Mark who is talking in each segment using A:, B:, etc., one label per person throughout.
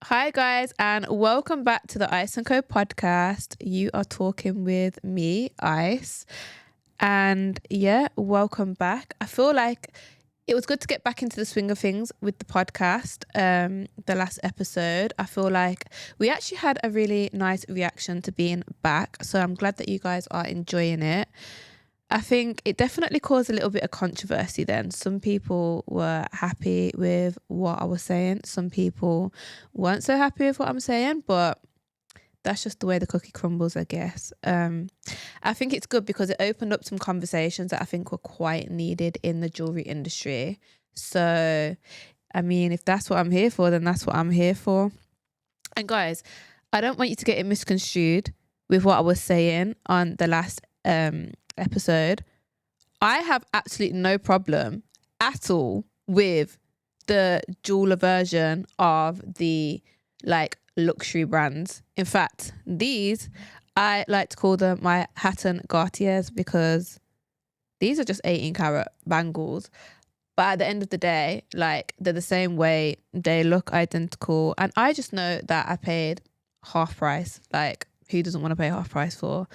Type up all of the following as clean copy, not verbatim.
A: Hi guys, and welcome back to the Ice and Co podcast. You are talking with me, Ice, and yeah, welcome back. I feel like it was good to get back into the swing of things with the podcast. The last episode, I feel like we actually had a really nice reaction to being back, so I'm glad that you guys are enjoying it. I think it definitely caused a little bit of controversy then. Some people were happy with what I was saying. Some people weren't so happy with what I'm saying, but that's just the way the cookie crumbles, I guess. I think it's good because it opened up some conversations that I think were quite needed in the jewellery industry. So, I mean, if that's what I'm here for, then that's what I'm here for. And guys, I don't want you to get it misconstrued with what I was saying on the last episode. I have absolutely no problem at all with the jeweler version of the luxury brands. In fact, these I like to call them my Hatton Gartiers because these are just 18 karat bangles. But at the end of the day, they're the same way, they look identical, and I just know that I paid half price. Who doesn't want to pay half price for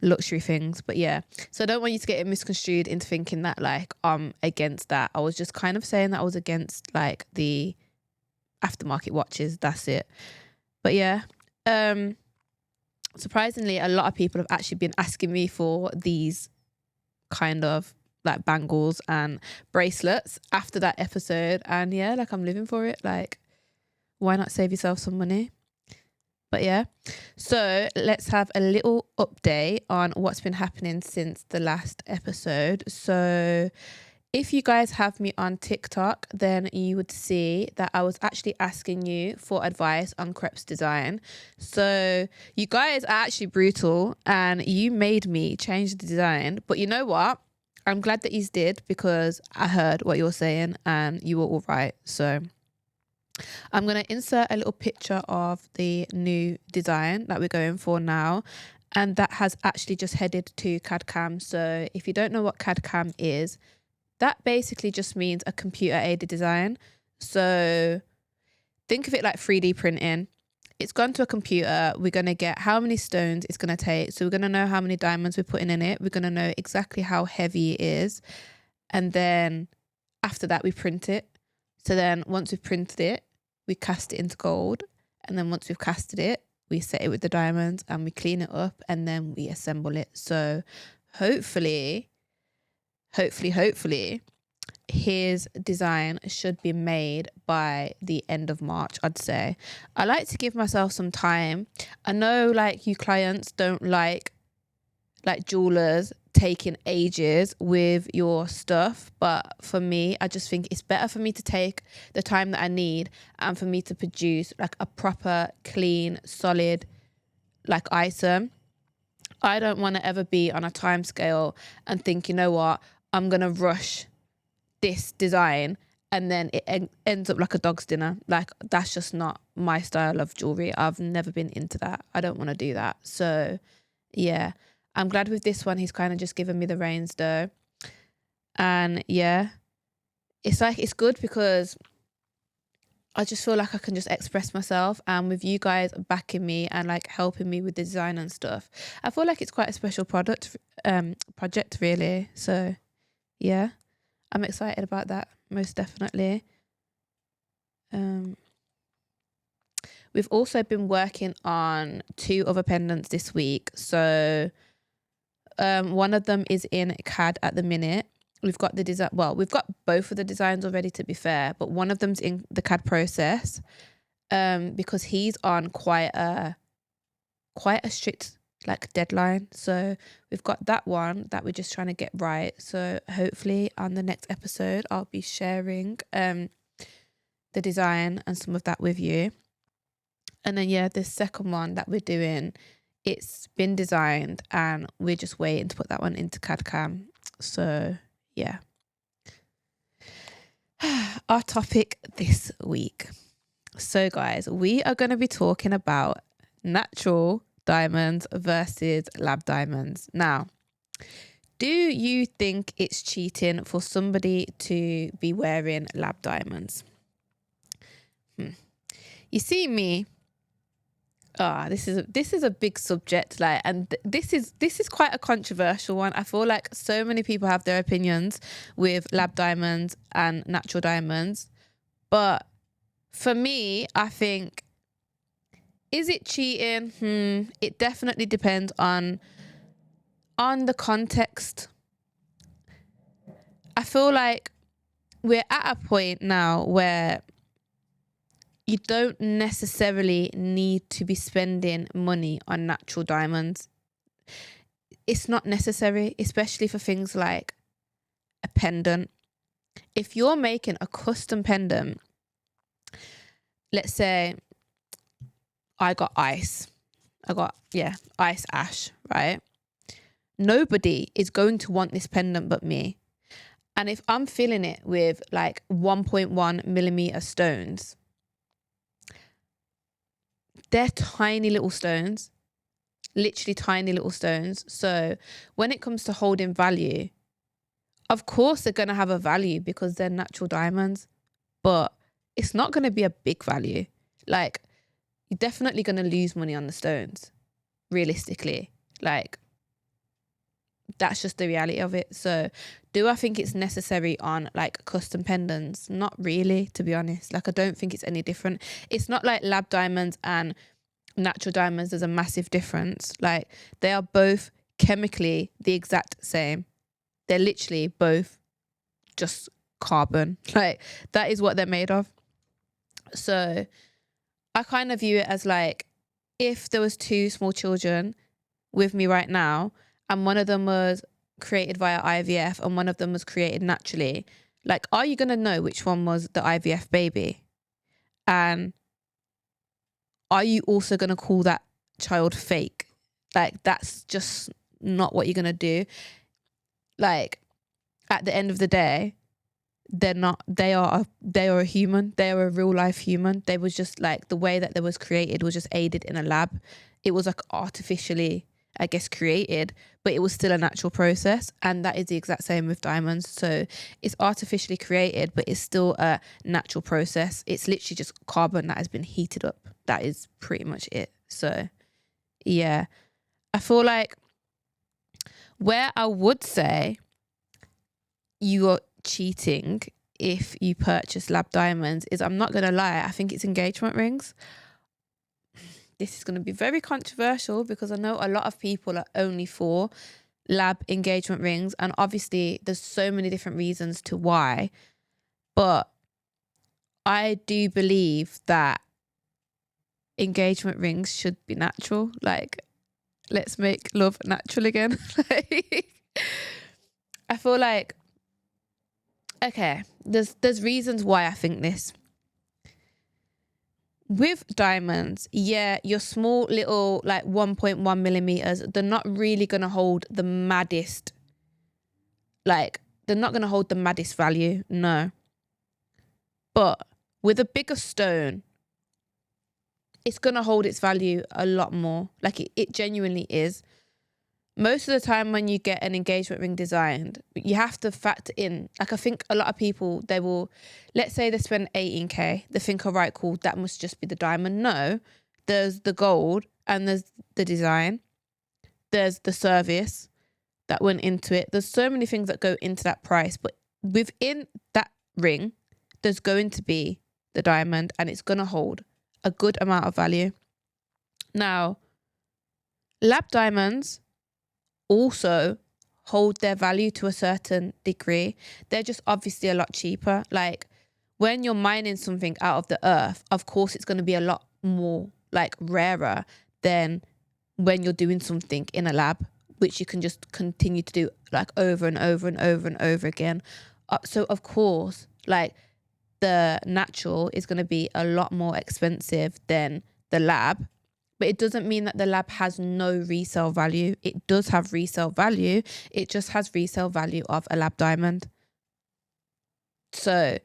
A: luxury things? But yeah, so I don't want you to get it misconstrued into thinking that I'm against that. I was just kind of saying that I was against the aftermarket watches, that's it. But yeah, surprisingly a lot of people have actually been asking me for these kind of bangles and bracelets after that episode, and yeah, I'm living for it. Why not save yourself some money? But yeah, so let's have a little update on what's been happening since the last episode. So if you guys have me on TikTok, then you would see that I was actually asking you for advice on crepes design. So you guys are actually brutal and you made me change the design. But you know what? I'm glad that you did, because I heard what you were saying and you were all right. So I'm going to insert a little picture of the new design that we're going for now, and that has actually just headed to CAD-CAM. So if you don't know what CAD-CAM is, that basically just means a computer aided design. So think of it like 3D printing. It's gone to a computer. We're going to get how many stones it's going to take. So we're going to know how many diamonds we're putting in it. We're going to know exactly how heavy it is. And then after that, we print it. So then once we've printed it, we cast it into gold. And then once we've casted it, we set it with the diamonds and we clean it up and then we assemble it. So hopefully, his design should be made by the end of March, I'd say. I like to give myself some time. I know you clients don't like jewelers taking ages with your stuff, but for me, I just think it's better for me to take the time that I need and for me to produce a proper, clean, solid item. I don't want to ever be on a time scale and think, you know what, I'm gonna rush this design and then it ends up like a dog's dinner. That's just not my style of jewelry. I've never been into that. I don't want to do that. So yeah, I'm glad with this one he's kind of just given me the reins though. And yeah, it's good because I just feel like I can just express myself, and with you guys backing me and helping me with the design and stuff, I feel like it's quite a special project really. So yeah, I'm excited about that, most definitely. We've also been working on 2 other pendants this week. So one of them is in CAD at the minute. We've got the design, well, we've got both of the designs already, to be fair, but one of them's in the CAD process because he's on quite a strict deadline. So we've got that one that we're just trying to get right. So hopefully on the next episode I'll be sharing the design and some of that with you. And then yeah, the second one that we're doing, it's been designed and we're just waiting to put that one into CAD-CAM. So yeah. Our topic this week. So guys, we are going to be talking about natural diamonds versus lab diamonds. Now, do you think it's cheating for somebody to be wearing lab diamonds? You see me. This is a big subject, like, and this is quite a controversial one. I feel like so many people have their opinions with lab diamonds and natural diamonds, but for me, I think, is it cheating? It definitely depends on the context. I feel like we're at a point now where you don't necessarily need to be spending money on natural diamonds. It's not necessary, especially for things like a pendant. If you're making a custom pendant, let's say I got ice ash, right? Nobody is going to want this pendant but me. And if I'm filling it with like 1.1 millimeter stones, they're tiny little stones, literally tiny little stones. So when it comes to holding value, of course they're going to have a value because they're natural diamonds, but it's not going to be a big value. Like, you're definitely going to lose money on the stones, realistically. Like, that's just the reality of it. So do I think it's necessary on like custom pendants? Not really, to be honest. Like, I don't think it's any different. It's not like lab diamonds and natural diamonds, there's a massive difference. Like, they are both chemically the exact same. They're literally both just carbon. Like, that is what they're made of. So I kind of view it as like, if there was two small children with me right now and one of them was created via IVF and one of them was created naturally, like, are you going to know which one was the IVF baby? And are you also going to call that child fake? Like, that's just not what you're going to do. Like, at the end of the day, they are a human. They are a real life human. They was just like, the way that they was created was just aided in a lab. It was like artificially, I guess, created, but it was still a natural process. And that is the exact same with diamonds. So it's artificially created, but it's still a natural process. It's literally just carbon that has been heated up. That is pretty much it. So yeah, I feel like where I would say you are cheating if you purchase lab diamonds is, I'm not going to lie, I think it's engagement rings. This is going to be very controversial because I know a lot of people are only for lab engagement rings, and obviously there's so many different reasons to why, but I do believe that engagement rings should be natural. Like, let's make love natural again. I feel like, okay, there's reasons why I think this. With diamonds, yeah, your small little like 1.1 millimeters, they're not really going to hold the maddest, like, they're not going to hold the maddest value, no. But with a bigger stone, it's going to hold its value a lot more. Like, it genuinely is. Most of the time when you get an engagement ring designed, you have to factor in, like, I think a lot of people, they will, let's say they spend 18k, they think, all right, cool, that must just be the diamond. No, there's the gold and there's the design. There's the service that went into it. There's so many things that go into that price, but within that ring, there's going to be the diamond and it's going to hold a good amount of value. Now, lab diamonds also hold their value to a certain degree. They're just obviously a lot cheaper. Like, when you're mining something out of the earth, of course it's going to be a lot more like rarer than when you're doing something in a lab, which you can just continue to do like over and over and over and over again. So of course, like, the natural is going to be a lot more expensive than the lab. But it doesn't mean that the lab has no resale value. It does have resale value. It just has resale value of a lab diamond. So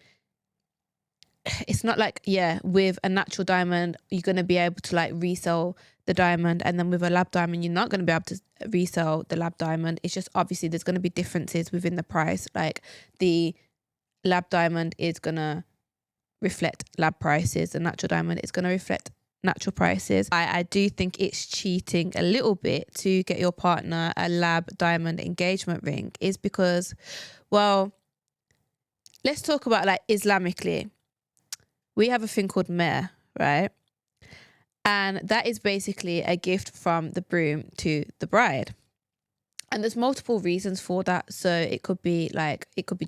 A: it's not like, yeah, with a natural diamond, you're going to be able to like resell the diamond. And then with a lab diamond, you're not going to be able to resell the lab diamond. It's just obviously there's going to be differences within the price. Like, the lab diamond is going to reflect lab prices. The natural diamond is going to reflect natural prices. I do think it's cheating a little bit to get your partner a lab diamond engagement ring, is because, well, let's talk about like Islamically. We have a thing called meh, right? And that is basically a gift from the groom to the bride. And there's multiple reasons for that. So it could be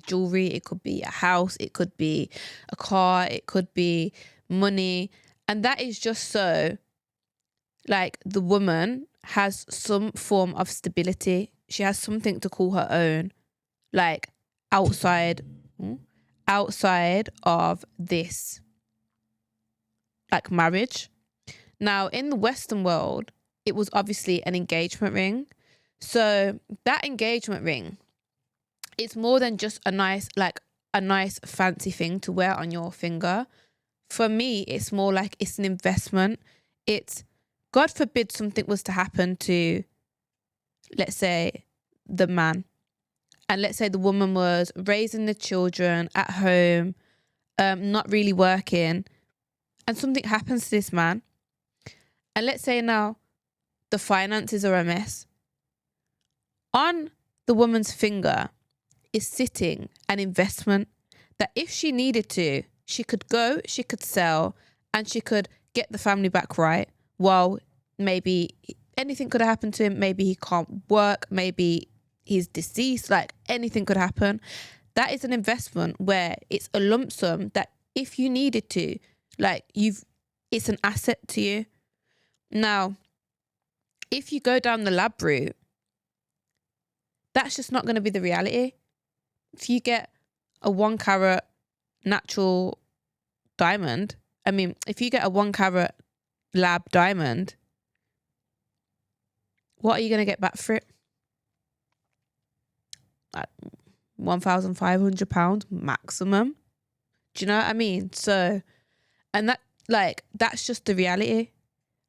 A: jewellery, it could be a house, it could be a car, it could be money. And that is just so like the woman has some form of stability. She has something to call her own, like outside of this, like marriage. Now, in the Western world, it was obviously an engagement ring. So that engagement ring, it's more than just a nice fancy thing to wear on your finger. For me, it's more like it's an investment. It's, God forbid something was to happen to, let's say, the man. And let's say the woman was raising the children at home, not really working, and something happens to this man. And let's say now the finances are a mess. On the woman's finger is sitting an investment that if she needed to, she could go, she could sell, and she could get the family back right. Well, maybe anything could have happened to him. Maybe he can't work. Maybe he's deceased. Like anything could happen. That is an investment where it's a lump sum that if you needed to, like it's an asset to you. Now, if you go down the lab route, that's just not going to be the reality. If you get a 1 carat natural diamond, if you get a 1 carat lab diamond, what are you going to get back for it? Like £1,500 maximum. Do you know what I mean? So, and that's just the reality.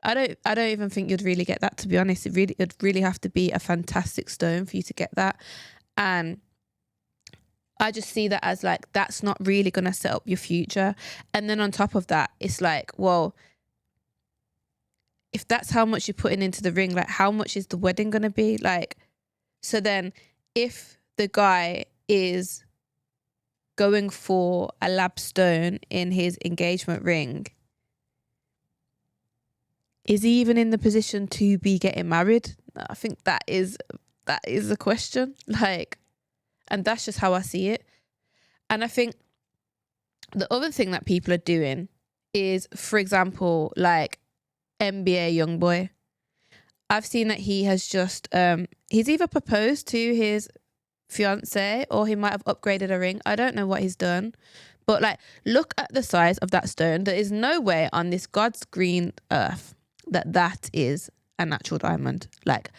A: I don't even think you'd really get that, to be honest. It'd really have to be a fantastic stone for you to get that. And I just see that as like, that's not really going to set up your future. And then on top of that, it's like, well, if that's how much you're putting into the ring, like how much is the wedding going to be? Like, so then if the guy is going for a lab stone in his engagement ring, is he even in the position to be getting married? I think that is a question. Like, and that's just how I see it. And I think the other thing that people are doing is, for example, like NBA Youngboy. I've seen that he has just he's either proposed to his fiance or he might have upgraded a ring. I don't know what he's done. But like, look at the size of that stone. There is no way on this God's green earth that is a natural diamond. Like,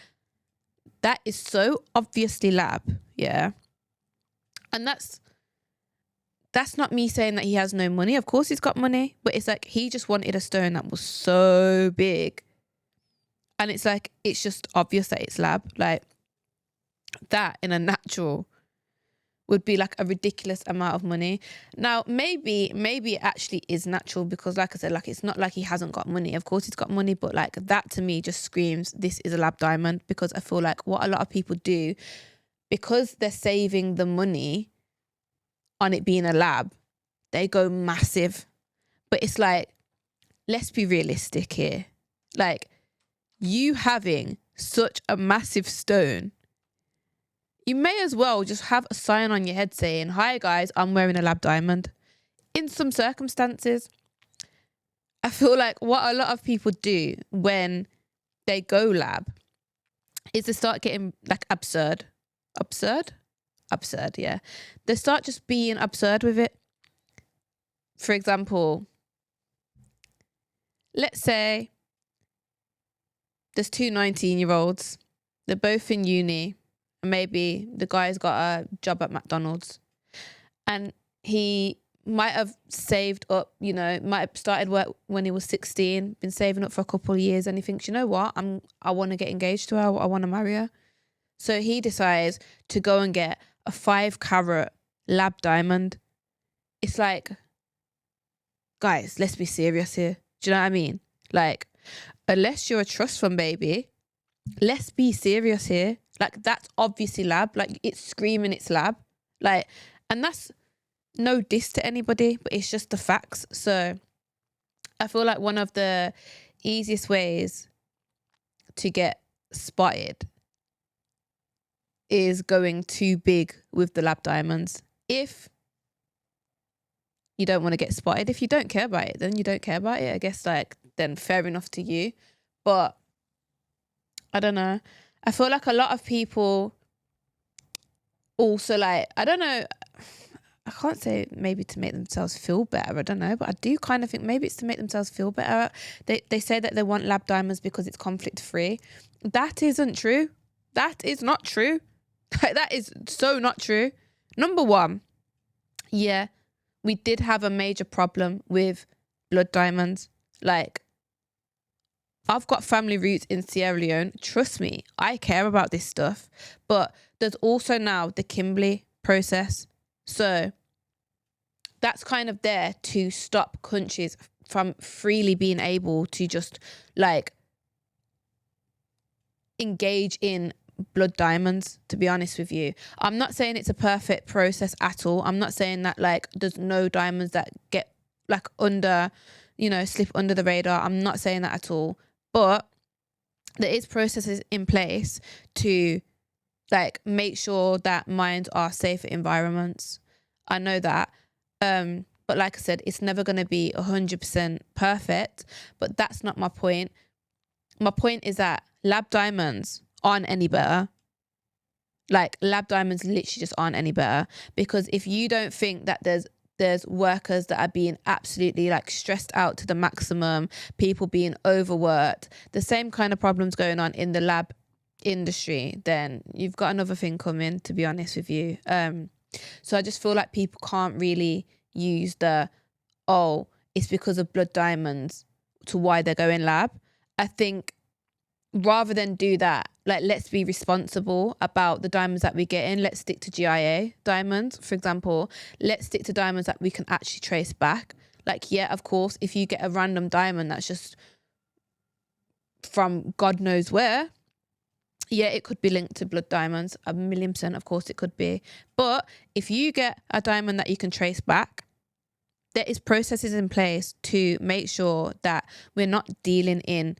A: that is so obviously lab, yeah. And that's not me saying that he has no money. Of course he's got money, but it's like he just wanted a stone that was so big. And it's like, it's just obvious that it's lab. Like, that in a natural would be like a ridiculous amount of money. Now, maybe it actually is natural because, like I said, like it's not like he hasn't got money. Of course he's got money, but like that to me just screams this is a lab diamond, because I feel like what a lot of people do, because they're saving the money on it being a lab, they go massive. But it's like, let's be realistic here. Like, you having such a massive stone, you may as well just have a sign on your head saying, "Hi guys, I'm wearing a lab diamond." In some circumstances, I feel like what a lot of people do when they go lab is they start getting like absurd, yeah. They start just being absurd with it. For example, let's say there's two 19-year-olds. They're both in uni. And maybe the guy's got a job at McDonald's. And he might have saved up, might have started work when he was 16, been saving up for a couple of years. And he thinks, you know what? I want to get engaged to her. I want to marry her. So he decides to go and get a 5 carat lab diamond. It's like, guys, let's be serious here. Do you know what I mean? Like, unless you're a trust fund baby, let's be serious here. Like, that's obviously lab. Like, it's screaming it's lab. Like, and that's no diss to anybody, but it's just the facts. So I feel like one of the easiest ways to get spotted is going too big with the lab diamonds. If you don't want to get spotted, if you don't care about it, then you don't care about it. I guess, like, then fair enough to you. But I don't know. I feel like a lot of people also, like, I don't know, I can't say maybe to make themselves feel better, I don't know, but I do kind of think maybe it's to make themselves feel better. They say that they want lab diamonds because it's conflict free. That isn't true. That is not true. That is so not true. Number one, yeah, we did have a major problem with blood diamonds. Like, I've got family roots in Sierra Leone. Trust me, I care about this stuff. But there's also now the Kimberley process. So that's kind of there to stop countries from freely being able to just, like, engage in blood diamonds, to be honest with you. I'm not saying it's a perfect process at all. I'm not saying that, like, there's no diamonds that get, like, under, you know, slip under the radar. I'm not saying that at all. But there is processes in place to, like, make sure that mines are safer environments. I know that. But like I said, it's never going to be 100% perfect. But that's not my point. My point is that lab diamonds aren't any better. Like, lab diamonds literally just aren't any better. Because if you don't think that there's workers that are being absolutely, like, stressed out to the maximum, people being overworked, the same kind of problems going on in the lab industry, then you've got another thing coming, to be honest with you. So I just feel like people can't really use it's because of blood diamonds to why they're going lab. I think rather than do that, like, let's be responsible about the diamonds that we get in. Let's stick to GIA diamonds, for example. Let's stick to diamonds that we can actually trace back. Like, yeah, of course, if you get a random diamond that's just from God knows where, yeah, it could be linked to blood diamonds. 1,000,000%, of course it could be. But if you get a diamond that you can trace back, there is processes in place to make sure that we're not dealing in,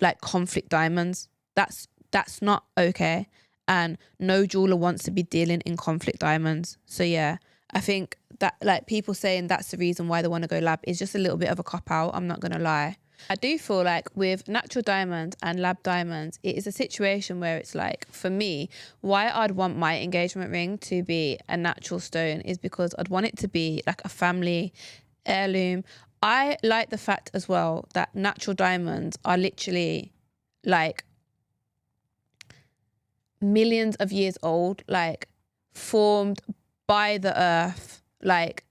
A: like, conflict diamonds. That's not okay. And no jeweler wants to be dealing in conflict diamonds. So yeah, I think that, like, people saying that's the reason why they want to go lab is just a little bit of a cop out. I'm not going to lie. I do feel like with natural diamonds and lab diamonds, it is a situation where it's like, for me, why I'd want my engagement ring to be a natural stone is because I'd want it to be like a family heirloom. I like the fact as well that natural diamonds are literally, like, millions of years old, like, formed by the earth. Like,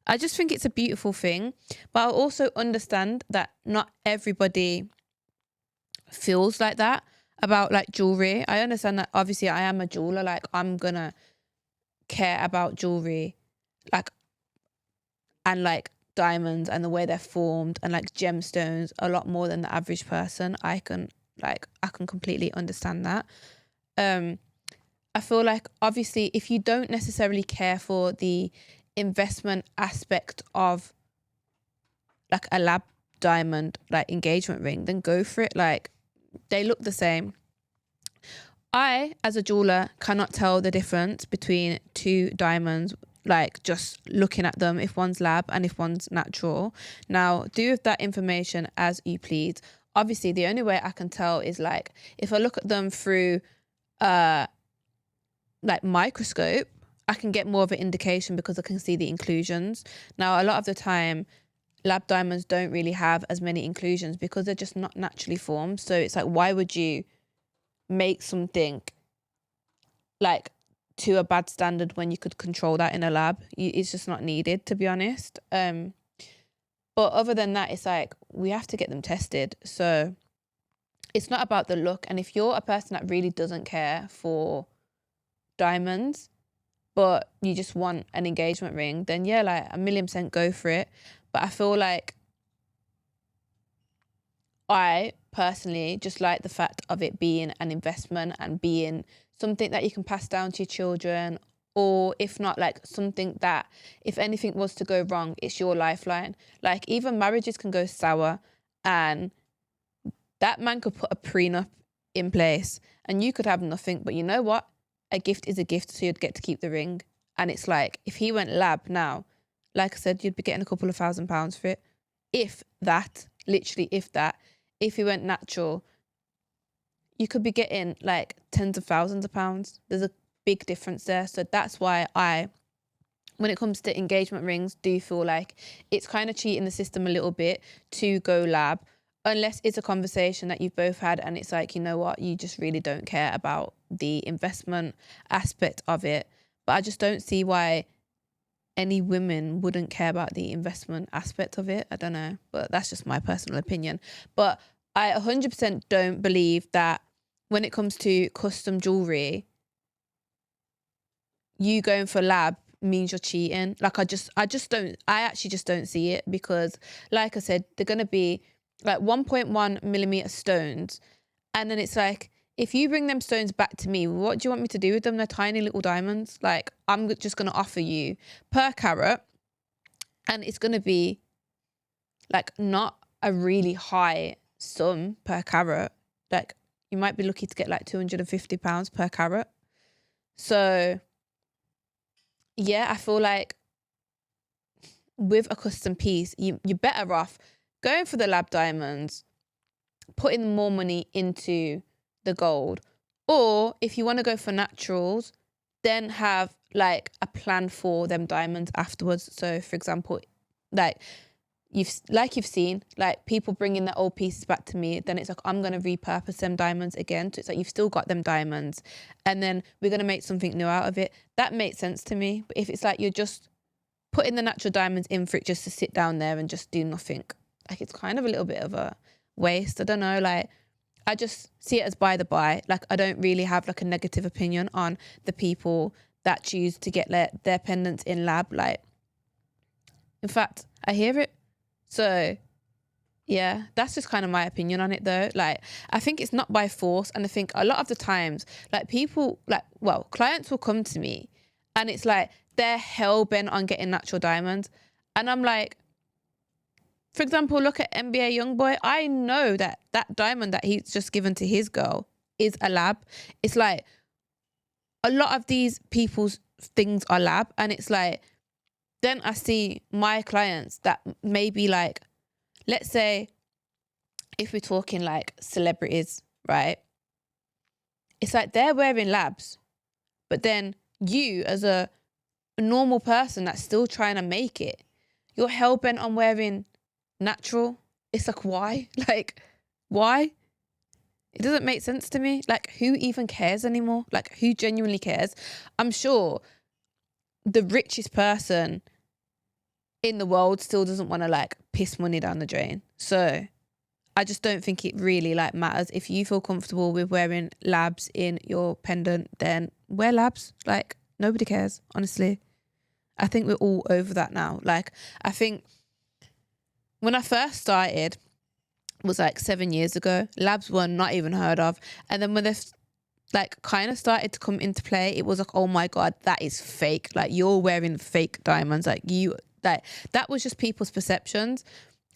A: I just think it's a beautiful thing. But I also understand that not everybody feels like that about, like, jewelry. I understand that obviously I am a jeweler. Like, I'm gonna care about jewelry, like, and, like, diamonds and the way they're formed and, like, gemstones a lot more than the average person. I can completely understand that. I feel like obviously if you don't necessarily care for the investment aspect of, like, a lab diamond, like, engagement ring, then go for it. Like, they look the same. I, as a jeweler, cannot tell the difference between two diamonds, like, just looking at them, if one's lab and if one's natural. Now, do with that information as you please. Obviously, the only way I can tell is, like, if I look at them through like, microscope, I can get more of an indication because I can see the inclusions. Now, a lot of the time, lab diamonds don't really have as many inclusions because they're just not naturally formed. So it's like, why would you make something, like, to a bad standard when you could control that in a lab? It's just not needed, to be honest. But other than that, it's like, we have to get them tested. So it's not about the look. And if you're a person that really doesn't care for diamonds, but you just want an engagement ring, then yeah, like, 1,000,000% go for it. But I feel like I personally just like the fact of it being an investment and being something that you can pass down to your children, or if not, like something that if anything was to go wrong, it's your lifeline. Like even marriages can go sour, and that man could put a prenup in place and you could have nothing. But you know what? A gift is a gift, so you'd get to keep the ring. And it's like, if he went lab now, like I said, you'd be getting a couple of £1,000s for it. If that, literally if that. If he went natural, you could be getting like tens of thousands of pounds. There's a big difference there. So that's why when it comes to engagement rings, do feel like it's kind of cheating the system a little bit to go lab, unless it's a conversation that you've both had and it's like, you know what, you just really don't care about the investment aspect of it. But I just don't see why any women wouldn't care about the investment aspect of it. I don't know, but that's just my personal opinion. But I 100% don't believe that when it comes to custom jewellery, you going for lab means you're cheating. Like I actually just don't see it, because like I said, they're going to be like 1.1 millimeter stones. And then it's like, if you bring them stones back to me, what do you want me to do with them? They're tiny little diamonds. Like I'm just going to offer you per carat, and it's going to be like not a really high sum per carat. Like you might be lucky to get like £250 per carat. So yeah, I feel like with a custom piece, you're better off going for the lab diamonds, putting more money into the gold. Or if you want to go for naturals, then have like a plan for them diamonds afterwards. So for example, like you've seen like people bringing their old pieces back to me, then it's like, I'm going to repurpose them diamonds again. So it's like, you've still got them diamonds and then we're going to make something new out of it. That makes sense to me. But if it's like you're just putting the natural diamonds in for it just to sit down there and just do nothing, like it's kind of a little bit of a waste. I don't know, like I just see it as by the by. Like I don't really have like a negative opinion on the people that choose to get their pendants in lab. Like, in fact, I hear it. So yeah, that's just kind of my opinion on it though. Like I think it's not by force, and I think a lot of the times like people clients will come to me and it's like they're hell bent on getting natural diamonds, and I'm like, for example, look at NBA Youngboy. I know that diamond that he's just given to his girl is a lab. It's like a lot of these people's things are lab, and it's like, then I see my clients that maybe like, let's say if we're talking like celebrities, right? It's like they're wearing labs, but then you as a normal person that's still trying to make it, you're hell bent on wearing natural. It's like, why? Like, why? It doesn't make sense to me. Like, who even cares anymore? Like, who genuinely cares? I'm sure the richest person in the world still doesn't want to like piss money down the drain. So I just don't think it really like matters. If you feel comfortable with wearing labs in your pendant, then wear labs. Like nobody cares, honestly. I think we're all over that now. Like I think when I first started was like 7 years ago, labs were not even heard of. And then when they've like kind of started to come into play, it was like, oh my God, that is fake. Like you're wearing fake diamonds. Like that was just people's perceptions.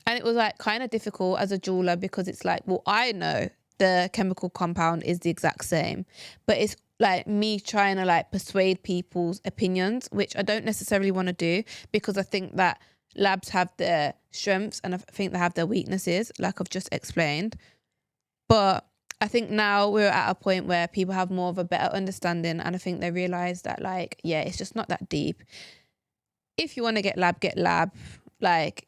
A: And it was like kind of difficult as a jeweler, because it's like, well, I know the chemical compound is the exact same, but it's like me trying to like persuade people's opinions, which I don't necessarily want to do, because I think that labs have their strengths and I think they have their weaknesses, like I've just explained. But I think now we're at a point where people have more of a better understanding, and I think they realise that like, yeah, it's just not that deep. If you want to get lab. Like,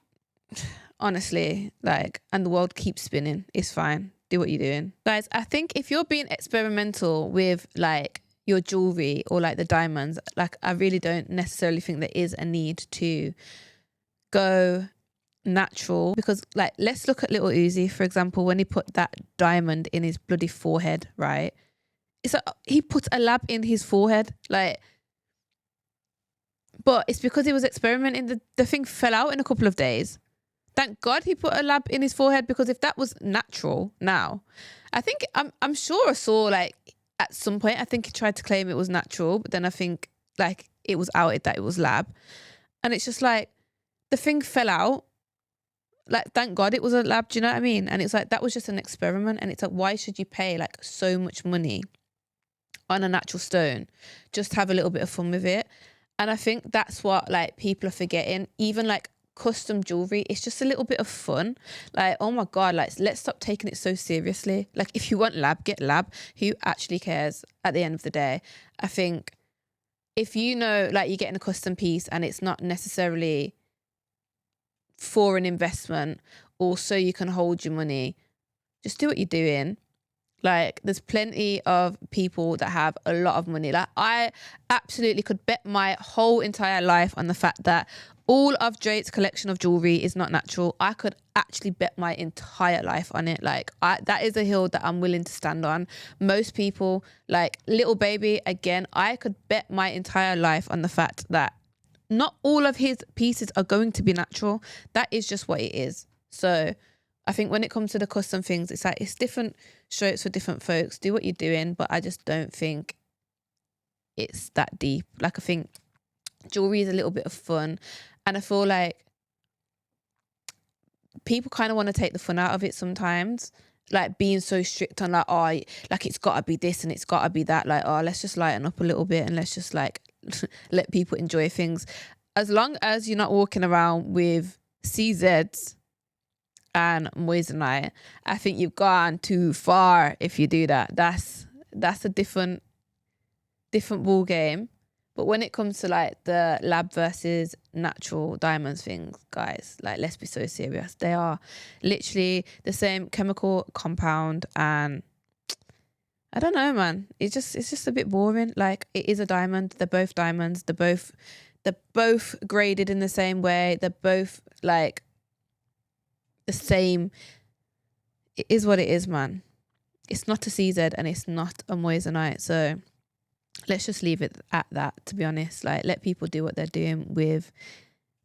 A: honestly, like, and the world keeps spinning. It's fine. Do what you're doing. Guys, I think if you're being experimental with like your jewellery or like the diamonds, like I really don't necessarily think there is a need to go natural, because like let's look at Little Uzi, for example, when he put that diamond in his bloody forehead, right? It's like he put a lab in his forehead. Like But it's because he was experimenting. The thing fell out in a couple of days. Thank God he put a lab in his forehead, because if that was natural now, I think I'm sure I saw like at some point, I think he tried to claim it was natural, but then I think like it was outed that it was lab. And it's just like the thing fell out. Like, thank God it was a lab, do you know what I mean? And it's like, that was just an experiment. And it's like, why should you pay like so much money on a natural stone just to have a little bit of fun with it? And I think that's what like people are forgetting. Even like custom jewelry, it's just a little bit of fun. Like, oh my God, like let's stop taking it so seriously. Like, if you want lab, get lab. Who actually cares at the end of the day? I think if you know like you're getting a custom piece and it's not necessarily for an investment, or so you can hold your money, just do what you're doing. Like, there's plenty of people that have a lot of money. Like, I absolutely could bet my whole entire life on the fact that all of Drake's collection of jewelry is not natural. I could actually bet my entire life on it. Like, that is a hill that I'm willing to stand on. Most people, like Little Baby, again, I could bet my entire life on the fact that not all of his pieces are going to be natural. That is just what it is. So I think when it comes to the custom things, it's like, it's different strokes for different folks. Do what you're doing, but I just don't think it's that deep. Like, I think jewelry is a little bit of fun, and I feel like people kind of want to take the fun out of it sometimes. Like, being so strict on like, oh, like it's got to be this and it's got to be that. Like, oh, let's just lighten up a little bit and let's just like let people enjoy things. As long as you're not walking around with CZs and moissanite, I think you've gone too far if you do that. That's a different ball game. But when it comes to like the lab versus natural diamonds things, guys, like, let's be so serious. They are literally the same chemical compound, and I don't know, man. It's just a bit boring. Like, it is a diamond. They're both diamonds. They're both graded in the same way. They're both like the same. It is what it is, man. It's not a CZ and it's not a moissanite. So let's just leave it at that, to be honest. Like, let people do what they're doing with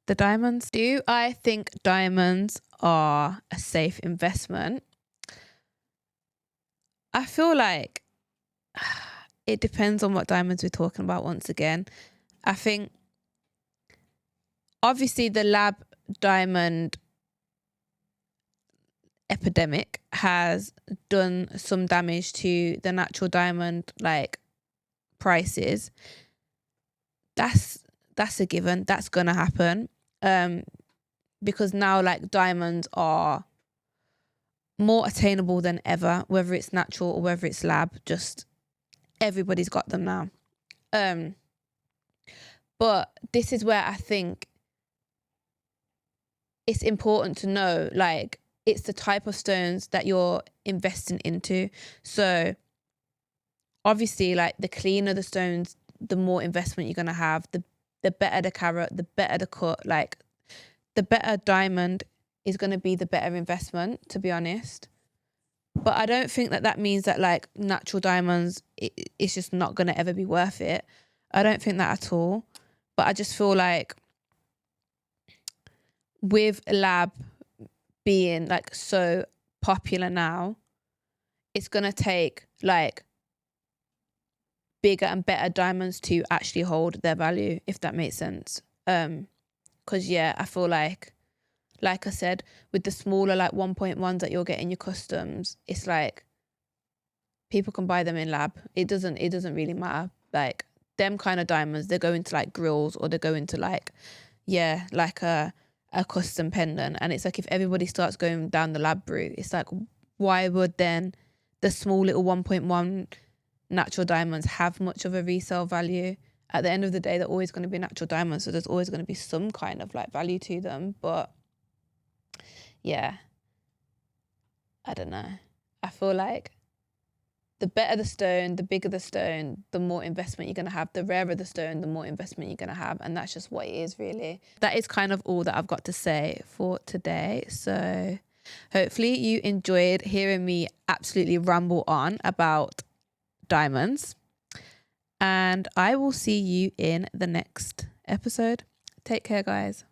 A: the diamonds. Do I think diamonds are a safe investment? I feel like it depends on what diamonds we're talking about once again. I think obviously the lab diamond epidemic has done some damage to the natural diamond like prices. That's a given. That's gonna happen. Because now like diamonds are more attainable than ever, whether it's natural or whether it's lab. Just everybody's got them now. But this is where I think it's important to know, like, it's the type of stones that you're investing into. So obviously, like, the cleaner the stones, the more investment you're gonna have. The better the carat, the better the cut. Like, the better diamond is gonna be the better investment, to be honest. But I don't think that means that like natural diamonds, it's just not gonna ever be worth it. I don't think that at all. But I just feel like with lab being like so popular now, it's gonna take like bigger and better diamonds to actually hold their value, if that makes sense. Because yeah, I feel like I said, with the smaller like 1.1s that you'll get in your customs, it's like people can buy them in lab. It doesn't really matter. Like, them kind of diamonds, they go into like grills, or they go into like, yeah, like a custom pendant. And it's like, if everybody starts going down the lab route, it's like, why would then the small little 1.1 natural diamonds have much of a resale value? At the end of the day, they're always going to be natural diamonds, so there's always going to be some kind of like value to them. But yeah, I don't know. I feel like the better the stone, the bigger the stone, the more investment you're going to have. The rarer the stone, the more investment you're going to have. And that's just what it is, really. That is kind of all that I've got to say for today. So hopefully you enjoyed hearing me absolutely ramble on about diamonds. And I will see you in the next episode. Take care, guys.